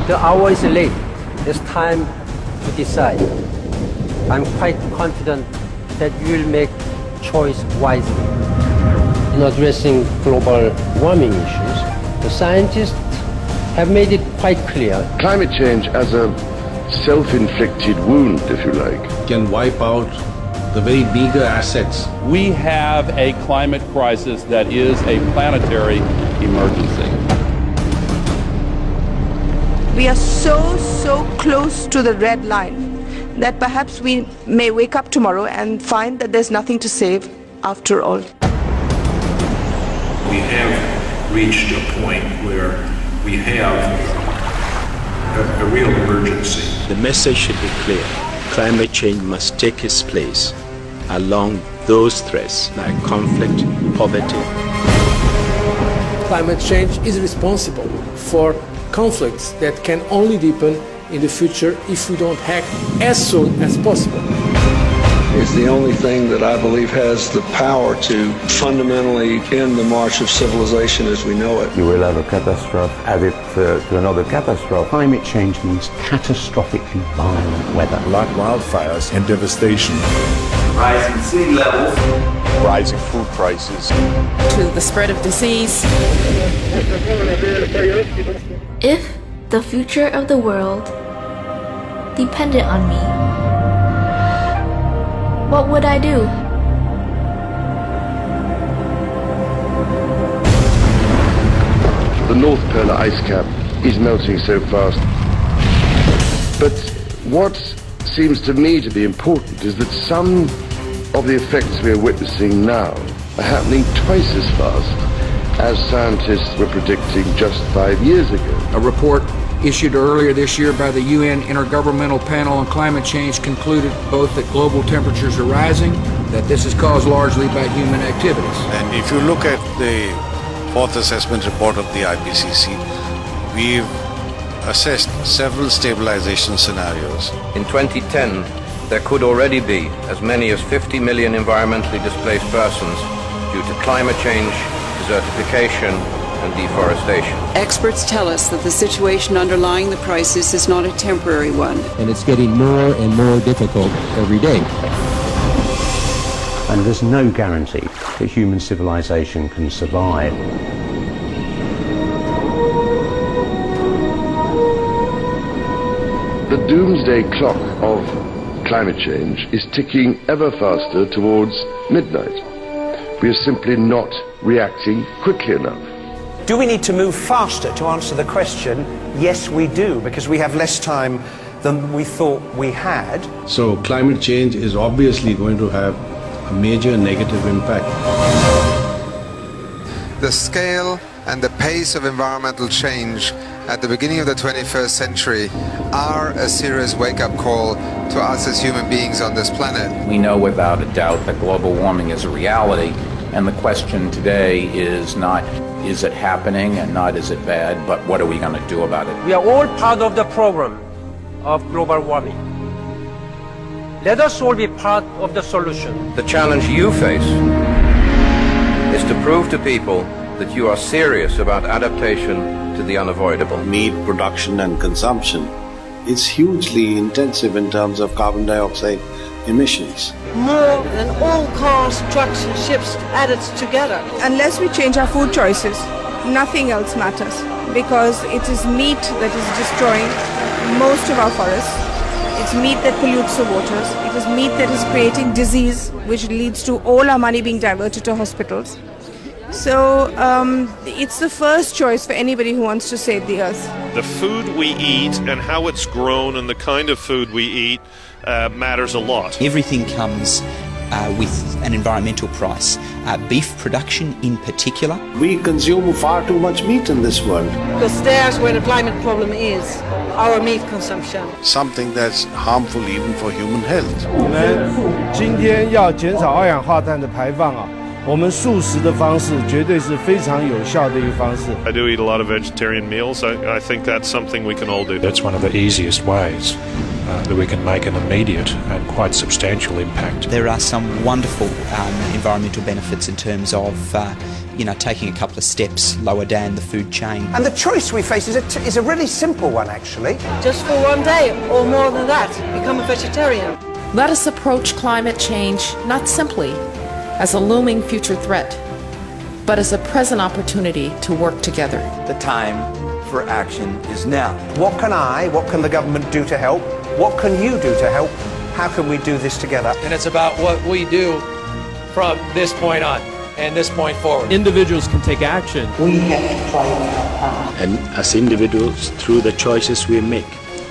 The hour is late. It's time to decide. I'm quite confident that you will make choice wisely. In addressing global warming issues, the scientists have made it quite clear. Climate change as a self-inflicted wound, if you like, can wipe out the very meager assets. We have a climate crisis that is a planetary emergency. We are so close to the red line that perhaps we may wake up tomorrow and find that there's nothing to save after all. We have reached a point where we have a real emergency. The message should be clear. Climate change must take its place along those threats like conflict, poverty. Climate change is responsible for conflicts that can only deepen in the future if we don't act as soon as possible. It's the only thing that I believe has the power to fundamentally end the march of civilization as we know it. You will have a catastrophe added to another catastrophe. Climate change means catastrophically violent weather. Like wildfires and devastation. Rising sea levels. Rising food prices. To the spread of disease. If the future of the world depended on me, what would I do? the North Polar ice cap is melting so fast. But what seems to me to be important is that some of the effects we are witnessing now are happening twice as fast as scientists were predicting just 5 years ago. A report issued earlier this year by the UN Intergovernmental Panel on Climate Change concluded both that global temperatures are rising, that this is caused largely by human activities. And if you look at the fourth assessment report of the IPCC, we've assessed several stabilization scenarios. In 2010, there could already be as many as 50 million environmentally displaced persons due to climate change, desertification, and deforestation. Experts tell us that the situation underlying the crisis is not a temporary one. And it's getting more and more difficult every day. And there's no guarantee that human civilization can survive. The doomsday clock of climate change is ticking ever faster towards midnight. We are simply not reacting quickly enough. Do we need to move faster to answer the question? Yes, we do, because we have less time than we thought we had. So climate change is obviously going to have a major negative impact. The scale and the pace of environmental change at the beginning of the 21st century are a serious wake-up call to us as human beings on this planet. We know without a doubt that global warming is a reality, and the question today is not is it happening and not is it bad, but what are we going to do about it? We are all part of the problem of global warming. Let us all be part of the solution. The challenge you face is to prove to people that you are serious about adaptation to the unavoidable. Meat production and consumption is hugely intensive in terms of carbon dioxide emissions. More than all cars, trucks and ships added together. Unless we change our food choices, nothing else matters, because it is meat that is destroying most of our forests. It's meat that pollutes the waters. It is meat that is creating disease, which leads to all our money being diverted to hospitals. So it's the first choice for anybody who wants to save the earth. The food we eat and how it's grown and the kind of food we eat matters a lot. Everything comes with an environmental price. Beef production in particular. We consume far too much meat in this world. Because there's where the climate problem is, our meat consumption. Something that's harmful even for human health. 我们今天要减少二氧化碳的排放啊。我们素食的方式绝对是非常有效的一个方式。I do eat a lot of vegetarian meals. I think that's something we can all do. That's one of the easiest ways that we can make an immediate and quite substantial impact. There are some wonderful environmental benefits in terms of taking a couple of steps lower down the food chain. And the choice we face is a really simple one, actually. Just for one day, or more than that, become a vegetarian. Let us approach climate change not simply as a looming future threat, but as a present opportunity to work together. The time for action is now. What can the government do to help? What can you do to help? How can we do this together? And it's about what we do from this point on and this point forward. Individuals can take action. We have to play our part. And as individuals, through the choices we make,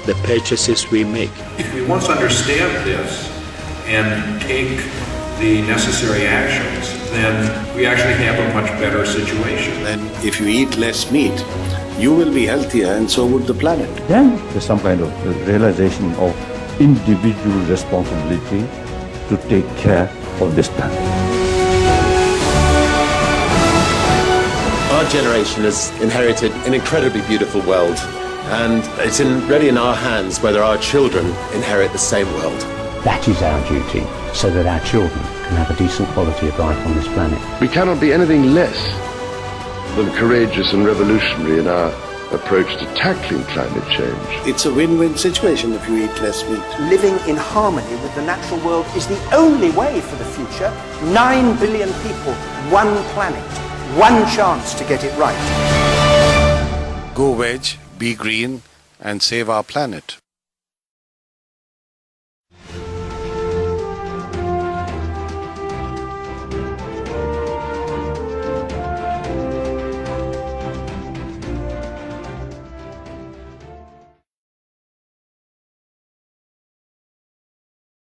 the purchases we make. If we once understand this and take the necessary actions, then we actually have a much better situation. And if you eat less meat, you will be healthier and so would the planet. Then there's some kind of realization of individual responsibility to take care of this planet. Our generation has inherited an incredibly beautiful world, and it's really in our hands whether our children inherit the same world. That is our duty, so that our children can have a decent quality of life on this planet. We cannot be anything less than courageous and revolutionary in our approach to tackling climate change. It's a win-win situation if you eat less meat. Living in harmony with the natural world is the only way for the future. 9 billion people, one planet, one chance to get it right. Go veg, be green, and save our planet.